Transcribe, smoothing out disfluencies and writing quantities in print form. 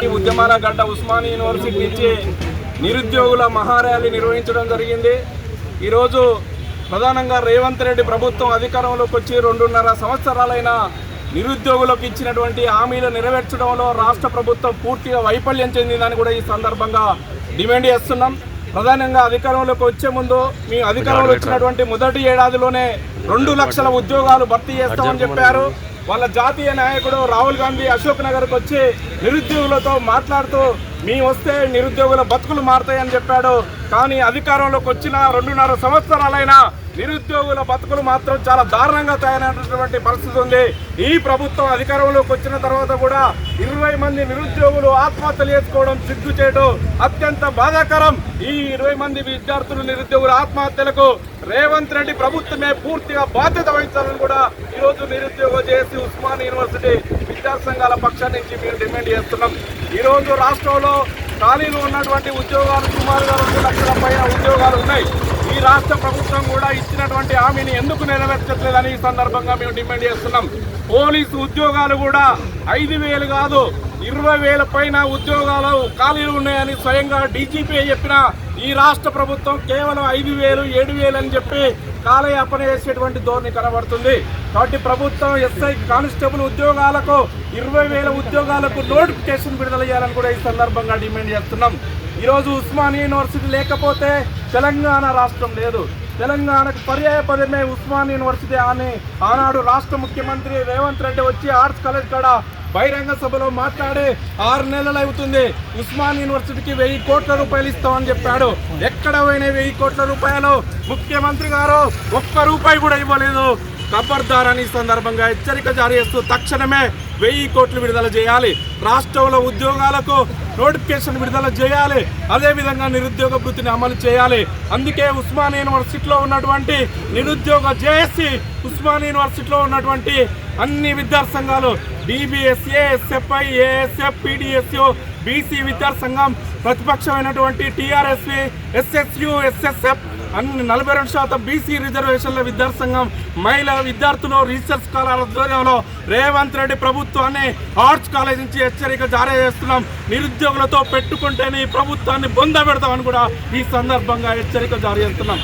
ఈ ఉద్యమాల గడ్డ ఉస్మానియా యూనివర్సిటీ నుంచి నిరుద్యోగుల మహార్యాలీ నిర్వహించడం జరిగింది. ఈరోజు ప్రధానంగా రేవంత్ రెడ్డి ప్రభుత్వం అధికారంలోకి వచ్చి 2.5 సంవత్సరాలైన నిరుద్యోగులకు ఇచ్చినటువంటి హామీలు నెరవేర్చడంలో రాష్ట్ర ప్రభుత్వం పూర్తిగా వైఫల్యం చెందిందని కూడా ఈ సందర్భంగా డిమాండ్ చేస్తున్నాం. ప్రధానంగా అధికారంలోకి వచ్చే ముందు మీ అధికారంలో వచ్చినటువంటి మొదటి ఏడాదిలోనే 2 లక్షల ఉద్యోగాలు భర్తీ చేస్తామని చెప్పారు. వాళ్ళ జాతీయ నాయకుడు రాహుల్ గాంధీ అశోక్ నగర్కి వచ్చి నిరుద్యోగులతో మాట్లాడుతూ మేము వస్తే నిరుద్యోగుల బతుకులు మారుతాయని చెప్పాడు. కానీ అధికారంలోకి వచ్చిన 2.5 సంవత్సరాలైనా నిరుద్యోగుల బతుకులు మాత్రం చాలా దారుణంగా తయారైనటువంటి పరిస్థితి ఉంది. ఈ ప్రభుత్వం అధికారంలోకి వచ్చిన తర్వాత కూడా 20 మంది నిరుద్యోగులు ఆత్మహత్యలు చేసుకోవడం సిగ్గు చేయడం అత్యంత బాధాకరం. ఈ 20 మంది విద్యార్థులు నిరుద్యోగుల ఆత్మహత్యలకు రేవంత్ రెడ్డి ప్రభుత్వమే పూర్తిగా బాధ్యత వహించాలని కూడా ఈరోజు నిరుద్యోగ జేఏసీ ఉస్మానియా యూనివర్సిటీ విద్యార్థి సంఘాల పక్షాన్ని నుంచి మేము డిమాండ్ చేస్తున్నాం. ఈరోజు రాష్ట్రంలో ఖాళీలు ఉన్నటువంటి ఉద్యోగాలు సుమారుగా 2 లక్షల పైన ఉద్యోగాలు ఉన్నాయి. ఈ రాష్ట్ర ప్రభుత్వం కూడా ఇచ్చినటువంటి హామీని ఎందుకు నెరవేర్చట్లేదని ఈ సందర్భంగా మేము డిమాండ్ చేస్తున్నాం. పోలీసు ఉద్యోగాలు కూడా 5,000 కాదు 20,000 పైన ఉద్యోగాలు ఖాళీలు ఉన్నాయని స్వయంగా డీజీపీ చెప్పిన ఈ రాష్ట్ర ప్రభుత్వం కేవలం 5,000, 7,000 అని చెప్పి కాలయాపన చేసేటువంటి ధోరణి కనబడుతుంది. కాబట్టి ప్రభుత్వం ఎస్ఐ కానిస్టేబుల్ ఉద్యోగాలకు 20,000 ఉద్యోగాలకు నోటిఫికేషన్ విడుదల చేయాలని కూడా ఈ సందర్భంగా డిమాండ్ చేస్తున్నాం. ఈరోజు ఉస్మానియా యూనివర్సిటీ లేకపోతే తెలంగాణ రాష్ట్రం లేదు. తెలంగాణకు పర్యాయపదమే ఉస్మానియా యూనివర్సిటీ అని ఆనాడు రాష్ట్ర ముఖ్యమంత్రి రేవంత్ రెడ్డి వచ్చి ఆర్ట్స్ కాలేజ్ కాడ బహిరంగ సభలో మాట్లాడి 6 నెలలు అవుతుంది ఉస్మానియా యూనివర్సిటీకి 1,000 కోట్ల రూపాయలు ఇస్తామని చెప్పాడు. ఎక్కడ పోయినా 1,000 కోట్ల రూపాయలు ముఖ్యమంత్రి గారు 1 రూపాయి కూడా ఇవ్వలేదు. ఖబర్దార్ అని సందర్భంగా హెచ్చరిక జారీ చేస్తూ తక్షణమే 1,000 కోట్లు విడుదల చేయాలి. రాష్ట్రంలో ఉద్యోగాలకు నోటిఫికేషన్ విడుదల చేయాలి. అదేవిధంగా నిరుద్యోగ వృత్తిని అమలు చేయాలి. అందుకే ఉస్మానియా యూనివర్సిటీలో ఉన్నటువంటి నిరుద్యోగ జేఏసీ ఉస్మానియా యూనివర్సిటీలో ఉన్నటువంటి అన్ని విద్యార్థి సంఘాలు బీబీఎస్ఏ, ఎస్ఎఫ్ఐ, ఏఎస్ఎఫ్, పీడీఎస్యు, బీసీ విద్యార్థి సంఘం, ప్రతిపక్షమైనటువంటి టీఆర్ఎస్వి, ఎస్ఎస్యు, ఎస్ఎస్ఎఫ్, అన్ని 42% బీసీ రిజర్వేషన్ల విద్యార్థి సంఘం, మహిళా విద్యార్థులు, రీసెర్చ్ స్కాలర్ ఆధ్వర్యంలో రేవంత్ రెడ్డి ప్రభుత్వాన్ని ఆర్ట్స్ కాలేజ్ నుంచి హెచ్చరిక జారీ చేస్తున్నాం. నిరుద్యోగులతో పెట్టుకుంటేనే ఈ ప్రభుత్వాన్ని బొంద పెడతామని కూడా ఈ సందర్భంగా హెచ్చరిక జారీ చేస్తున్నాం.